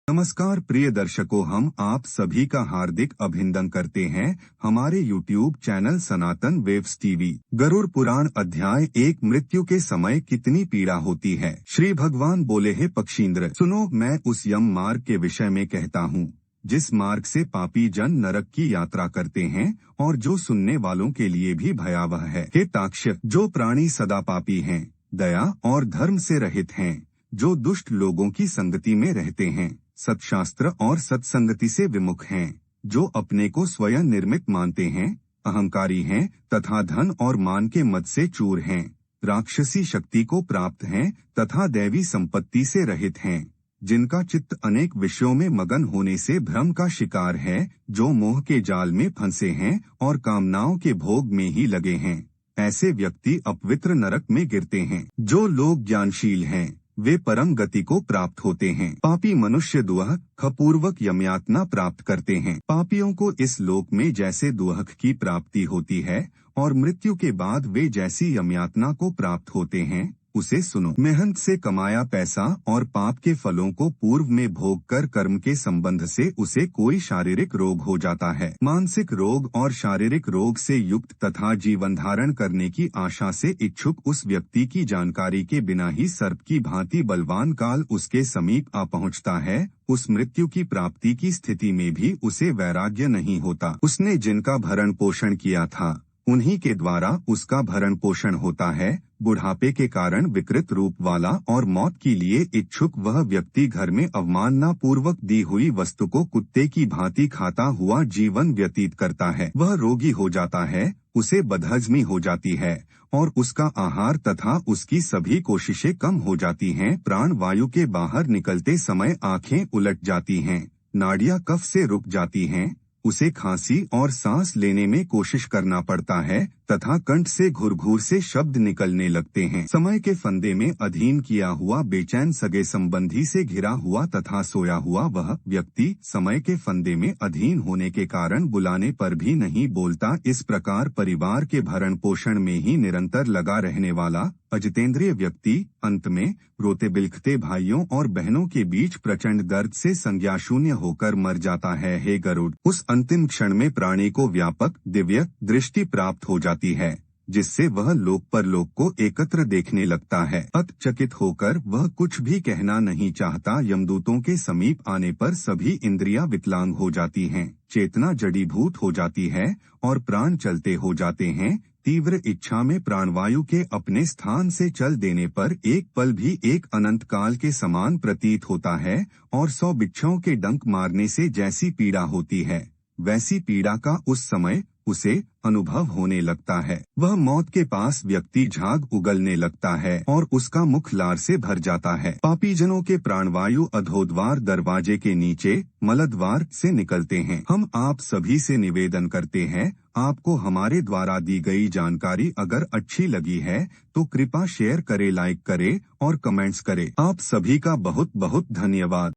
नमस्कार प्रिय दर्शकों, हम आप सभी का हार्दिक अभिनंदन करते हैं हमारे YouTube चैनल सनातन वेव्स टीवी। गरुड़ पुराण अध्याय 1 मृत्यु के समय कितनी पीड़ा होती है। श्री भगवान बोले, हे पक्षींद्र सुनो, मैं उस यम मार्ग के विषय में कहता हूँ जिस मार्ग से पापी जन नरक की यात्रा करते हैं और जो सुनने वालों के लिए भी भयावह है। हे ताक्ष, जो प्राणी सदा पापी हैं, दया और धर्म से रहित हैं, जो दुष्ट लोगों की संगति में रहते हैं, सत्शास्त्र और सत्संगति से विमुख हैं, जो अपने को स्वयं निर्मित मानते हैं, अहंकारी हैं तथा धन और मान के मद से चूर हैं, राक्षसी शक्ति को प्राप्त हैं तथा दैवी संपत्ति से रहित हैं, जिनका चित्त अनेक विषयों में मगन होने से भ्रम का शिकार है, जो मोह के जाल में फंसे हैं और कामनाओं के भोग में ही लगे हैं, ऐसे व्यक्ति अपवित्र नरक में गिरते हैं। जो लोग ज्ञानशील हैं वे परम गति को प्राप्त होते हैं। पापी मनुष्य दुअह पूर्वक यमयातना प्राप्त करते हैं। पापियों को इस लोक में जैसे दुअह की प्राप्ति होती है और मृत्यु के बाद वे जैसी यमयातना को प्राप्त होते हैं, उसे सुनो। मेहनत से कमाया पैसा और पाप के फलों को पूर्व में भोग कर कर्म के संबंध से उसे कोई शारीरिक रोग हो जाता है। मानसिक रोग और शारीरिक रोग से युक्त तथा जीवन धारण करने की आशा से इच्छुक उस व्यक्ति की जानकारी के बिना ही सर्प की भांति बलवान काल उसके समीप आ पहुंचता है। उस मृत्यु की प्राप्ति की स्थिति में भी उसे वैराग्य नहीं होता। उसने जिनका भरण पोषण किया था उन्हीं के द्वारा उसका भरण पोषण होता है। बुढ़ापे के कारण विकृत रूप वाला और मौत के लिए इच्छुक वह व्यक्ति घर में अवमानना पूर्वक दी हुई वस्तु को कुत्ते की भांति खाता हुआ जीवन व्यतीत करता है। वह रोगी हो जाता है, उसे बदहजमी हो जाती है और उसका आहार तथा उसकी सभी कोशिशें कम हो जाती हैं। प्राण वायु के बाहर निकलते समय आंखें उलट जाती हैं, नाड़ियां कफ से रुक जाती हैं, उसे खांसी और सांस लेने में कोशिश करना पड़ता है तथा कंठ से घुरघुर से शब्द निकलने लगते हैं। समय के फंदे में अधीन किया हुआ बेचैन सगे संबंधी से घिरा हुआ तथा सोया हुआ वह व्यक्ति समय के फंदे में अधीन होने के कारण बुलाने पर भी नहीं बोलता। इस प्रकार परिवार के भरण पोषण में ही निरंतर लगा रहने वाला अजितेंद्रिय व्यक्ति अंत में रोते बिलखते भाइयों और बहनों के बीच प्रचंड दर्द से संज्ञा शून्य होकर मर जाता है। हे गरुड़, उस अंतिम क्षण में प्राणी को व्यापक दिव्य दृष्टि प्राप्त हो जाती है, जिससे वह लोक परलोक को एकत्र देखने लगता है। अचकित होकर वह कुछ भी कहना नहीं चाहता। यमदूतों के समीप आने पर सभी इंद्रियां विकलांग हो जाती हैं, चेतना जड़ीभूत हो जाती है और प्राण चलते हो जाते हैं। तीव्र इच्छा में प्राणवायु के अपने स्थान से चल देने पर एक पल भी एक अनंत काल के समान प्रतीत होता है और 100 बिच्छों के डंक मारने से जैसी पीड़ा होती है, वैसी पीड़ा का उस समय उसे अनुभव होने लगता है। वह मौत के पास व्यक्ति झाग उगलने लगता है और उसका मुख लार से भर जाता है। पापी जनों के प्राणवायु अधोद्वार दरवाजे के नीचे मलद्वार से निकलते हैं। हम आप सभी से निवेदन करते हैं, आपको हमारे द्वारा दी गई जानकारी अगर अच्छी लगी है तो कृपया शेयर करे, लाइक करे और कमेंट्स करे। आप सभी का बहुत बहुत धन्यवाद।